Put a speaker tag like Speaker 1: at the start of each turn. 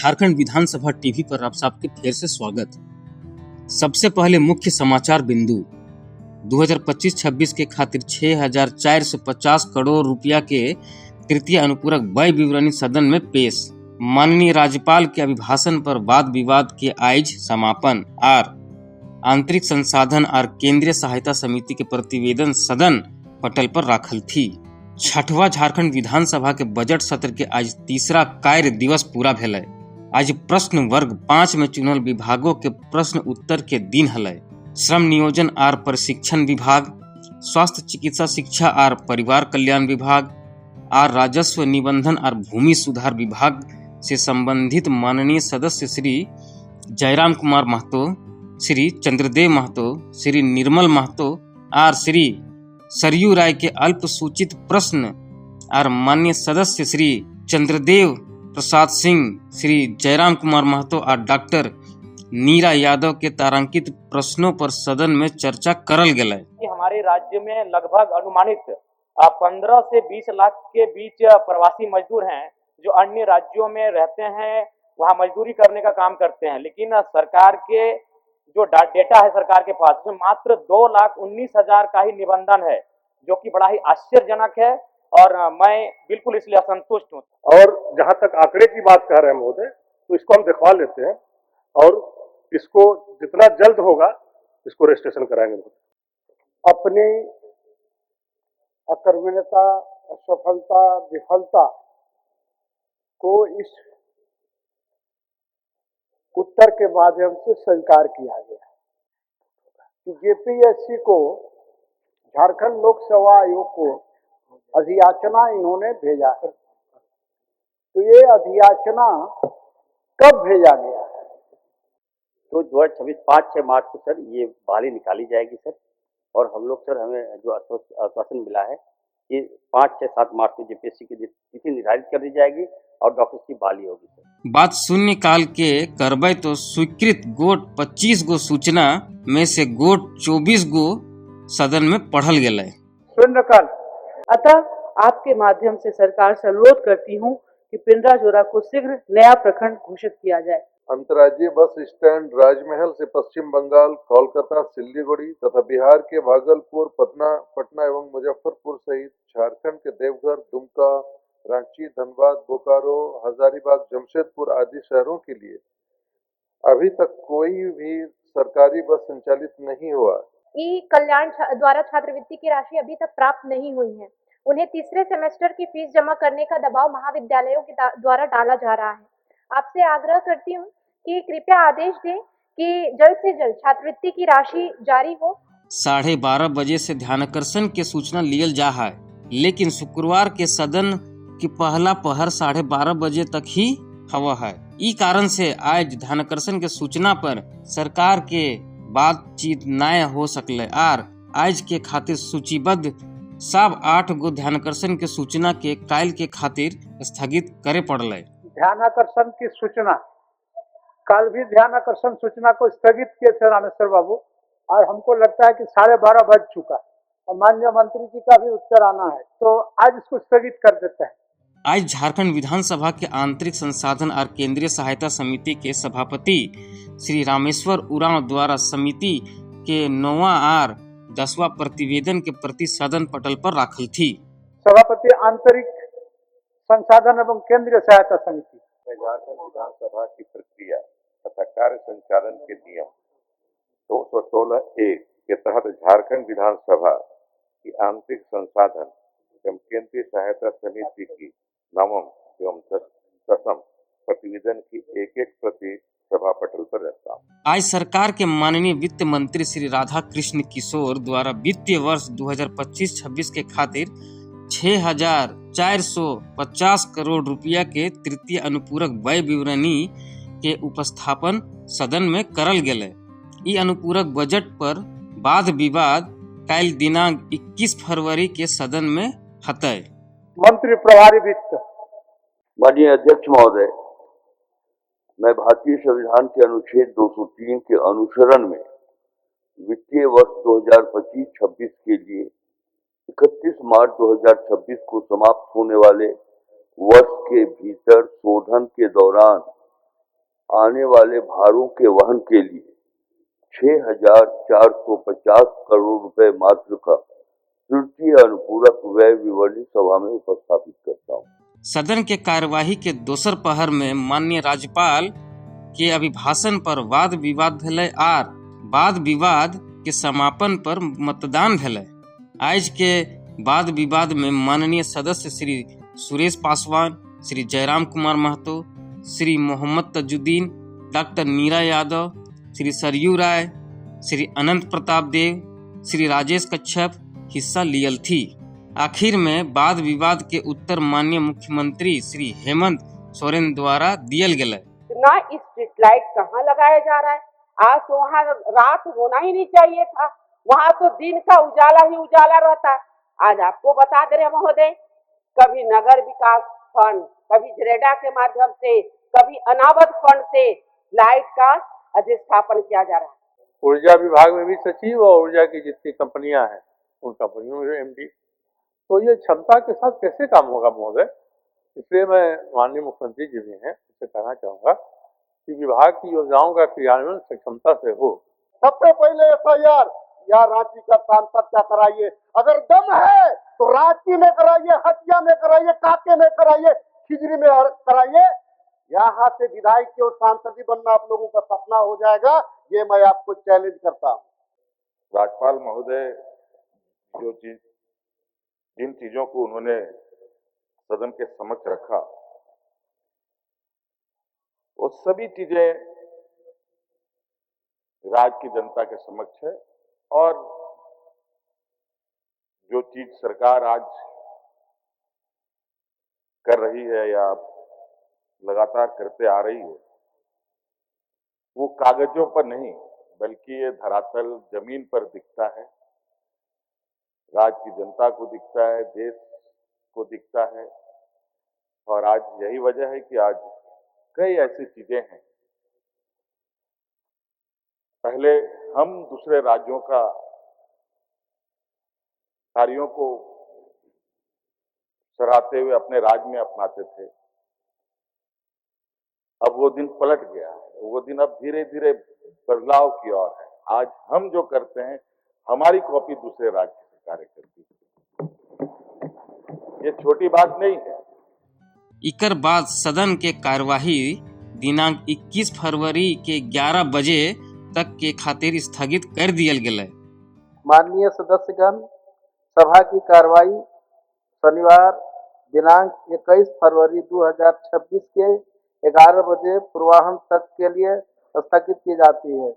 Speaker 1: झारखंड विधानसभा TV पर आप सबके फिर से स्वागत। सबसे पहले मुख्य समाचार बिंदु 2025-26 के खातिर 6,450 करोड़ रुपया के तृतीय अनुपूरक व्यय विवरणी सदन में पेश। माननीय राज्यपाल के अभिभाषण पर वाद विवाद के आइज समापन और आंतरिक संसाधन और केंद्रीय सहायता समिति के प्रतिवेदन सदन पटल पर राखल थी। छठवां झारखंड विधानसभा के बजट सत्र के आज तीसरा कार्य दिवस पूरा भेल। आज प्रश्न वर्ग 5 में चुनल विभागों के प्रश्न उत्तर के दिन हल। श्रम नियोजन और प्रशिक्षण विभाग, स्वास्थ्य चिकित्सा शिक्षा और परिवार कल्याण विभाग और राजस्व निबंधन और भूमि सुधार विभाग से संबंधित माननीय सदस्य श्री जयराम कुमार महतो, श्री चंद्रदेव महतो, श्री निर्मल महतो और श्री सरयू राय के अल्प सूचित प्रश्न और माननीय सदस्य श्री चंद्रदेव प्रसाद सिंह, श्री जयराम कुमार महतो और डॉक्टर नीरा यादव के तारांकित प्रश्नों पर सदन में चर्चा करल गेल।
Speaker 2: हमारे राज्य में लगभग अनुमानित 15 से 20 लाख के बीच प्रवासी मजदूर हैं जो अन्य राज्यों में रहते हैं, वहाँ मजदूरी करने का काम करते हैं। लेकिन सरकार के जो डेटा है सरकार के पास, उसमें मात्र 2,19,000 का ही निबंधन है, जो कि बड़ा ही आश्चर्यजनक है और मैं बिल्कुल इसलिए असंतुष्ट हूँ।
Speaker 3: और जहाँ तक आंकड़े की बात कह रहे हैं महोदय, तो इसको हम दिखवा लेते हैं और इसको जितना जल्द होगा इसको रजिस्ट्रेशन कराएंगे।
Speaker 4: अपनी अकर्मण्यता, असफलता, विफलता को इस उत्तर के माध्यम से स्वीकार किया गया कि जेपीएससी को, झारखंड लोक सेवा आयोग को अधियाचना इन्होंने भेजा है। तो ये अधियाचना कब भेजा गया है?
Speaker 5: तो 2026 5-6 मार्च को सर ये बहाली निकाली जाएगी सर। और हम लोग सर, हमें जो आश्वासन मिला है कि 5, 6, 7 मार्च को जेपीएससी की तिथि निर्धारित कर दी जाएगी और डॉक्टर्स की बहाली होगी सर।
Speaker 1: बात शून्य काल के करबे तो स्वीकृत गोट 25 गो सूचना में से गोट 24 गो सदन में पढ़ल गेल।
Speaker 4: शून्यकाल।
Speaker 6: अतः आपके माध्यम से सरकार से अनुरोध करती हूँ कि पिंडराजोरा को शीघ्र नया प्रखंड घोषित किया जाए।
Speaker 3: अंतर्राज्यीय बस स्टैंड राजमहल से पश्चिम बंगाल, कोलकाता, सिल्लीगुड़ी तथा बिहार के भागलपुर, पटना एवं मुजफ्फरपुर सहित झारखंड के देवघर, दुमका, रांची, धनबाद, बोकारो, हजारीबाग, जमशेदपुर आदि शहरों के लिए अभी तक कोई भी सरकारी बस संचालित नहीं हुआ।
Speaker 7: ई कल्याण द्वारा छात्रवृत्ति की राशि अभी तक प्राप्त नहीं हुई है। उन्हें तीसरे सेमेस्टर की फीस जमा करने का दबाव महाविद्यालयों के द्वारा डाला जा रहा है। आपसे आग्रह करती हूँ कि कृपया आदेश दें कि जल्द से जल्द छात्रवृत्ति की राशि जारी हो।
Speaker 1: 12:30 बजे से ध्यानाकर्षण के सूचना लियल जा है, लेकिन शुक्रवार के सदन की पहला पहर 12:30 बजे तक ही हवा है। ई कारण से आज ध्यानाकर्षण के सूचना पर सरकार के बातचीत नय हो सकले और आज के खातिर सूचीबद्ध सब 8 गो ध्यानाकर्षण के सूचना के काल के खातिर स्थगित करे पड़ले।
Speaker 4: ध्यानाकर्षण की सूचना, कल भी ध्यानाकर्षण सूचना को स्थगित किए थे रामेश्वर बाबू, और हमको लगता है कि 12:30 बज चुका और माननीय मंत्री जी का भी उत्तर आना है, तो आज इसको स्थगित कर देते हैं। आज
Speaker 1: झारखंड विधानसभा के आंतरिक संसाधन और केंद्रीय सहायता समिति के सभापति श्री रामेश्वर उरांव द्वारा समिति के 9वां और 10वां प्रतिवेदन के प्रति सदन पटल पर राखल थी।
Speaker 4: सभापति आंतरिक संसाधन एवं केंद्रीय सहायता समिति।
Speaker 3: झारखंड विधानसभा की प्रक्रिया तथा कार्य संचालन के नियम 216(1) के तहत झारखंड विधानसभा की आंतरिक संसाधन एवं केंद्रीय सहायता समिति की 9वीं एवं 10वीं प्रतिवेदन की एक प्रति सभा पटल पर रहता हूँ।
Speaker 1: आज सरकार के माननीय वित्त मंत्री श्री राधा कृष्ण किशोर द्वारा वित्तीय वर्ष 2025-26 के खातिर 6,450 करोड़ रुपया के तृतीय अनुपूरक व्यय विवरणी के उपस्थापन सदन में करल गेल। ई अनुपूरक बजट पर वाद विवाद कल दिनांक 21 फरवरी के सदन में हतै।
Speaker 4: मंत्री प्रभारी वित्त।
Speaker 5: माननीय अध्यक्ष महोदय, मैं भारतीय संविधान के अनुच्छेद 203 के अनुसरण में वित्तीय वर्ष 2025-26 के लिए 31 मार्च 2026 को समाप्त होने वाले वर्ष के भीतर शोधन के दौरान आने वाले भारों के वहन के लिए 6,450 करोड़ रुपए मात्र का तृतीय अनुपूरक व्यय विवरणी सभा में उपस्थापित करता हूँ।
Speaker 1: सदन के कार्यवाही के दोसर पहर में माननीय राज्यपाल के अभिभाषण पर वाद विवाद भेलै आर वाद विवाद के समापन पर मतदान भेलै। आज के वाद विवाद में माननीय सदस्य श्री सुरेश पासवान, श्री जयराम कुमार महतो, श्री मोहम्मद तजुद्दीन, डॉक्टर मीरा यादव, श्री सरयू राय, श्री अनंत प्रताप देव, श्री राजेश कच्छप हिस्सा लियल थी। आखिर में वाद विवाद के उत्तर माननीय मुख्यमंत्री श्री हेमंत सोरेन द्वारा दियल गेलै।
Speaker 6: ना स्ट्रीट लाइट कहाँ लगाया जा रहा है, आज तो वहाँ रात होना ही नहीं चाहिए था, वहाँ तो दिन का उजाला ही उजाला रहता है। आज आपको बता दे रहे महोदय, कभी नगर विकास फंड, कभी जरेडा के माध्यम से, कभी अनावध फंड से लाइट का अधिष्ठापन किया जा रहा है।
Speaker 8: ऊर्जा विभाग में भी सचिव और ऊर्जा की जितनी कंपनियां हैं उन कंपनियों में एमडी, तो ये क्षमता के साथ कैसे काम होगा महोदय? इसलिए मैं माननीय मुख्यमंत्री जी भी हैं, उनसे कहना चाहूँगा कि विभाग की योजनाओं का क्रियान्वयन सक्षमता से हो।
Speaker 4: सबसे पहले FIR या रांची का सांसद क्या कराइए, अगर दम है तो रांची में कराइए, हटिया में कराइए, काके में कराइए, खिजरी में कराइए। यहाँ से विधायक की और सांसद बनना आप लोगों का सपना हो जाएगा, ये मैं आपको चैलेंज करता हूँ।
Speaker 3: राज्यपाल महोदय जिन चीजों को उन्होंने सदन के समक्ष रखा, वो सभी चीजें राज्य की जनता के समक्ष है। और जो चीज सरकार आज कर रही है या लगातार करते आ रही है, वो कागजों पर नहीं बल्कि ये धरातल जमीन पर दिखता है, राज्य की जनता को दिखता है, देश को दिखता है। और आज यही वजह है कि आज कई ऐसी चीजें हैं, पहले हम दूसरे राज्यों का कार्यों को सराहते हुए अपने राज्य में अपनाते थे, अब वो दिन पलट गया है, वो दिन अब धीरे धीरे बदलाव की ओर है। आज हम जो करते हैं हमारी कॉपी दूसरे राज्य की सरकारें करती है, ये छोटी बात नहीं है।
Speaker 1: इकर बाद सदन के कार्यवाही दिनांक 21 फरवरी के 11 बजे तक के खातिर स्थगित कर दियल गेलै।
Speaker 4: माननीय सदस्यगण, सभा की कार्रवाई शनिवार दिनांक 21 फरवरी 2026 के 11 बजे पूर्वाह्न तक के लिए स्थगित की जाती है।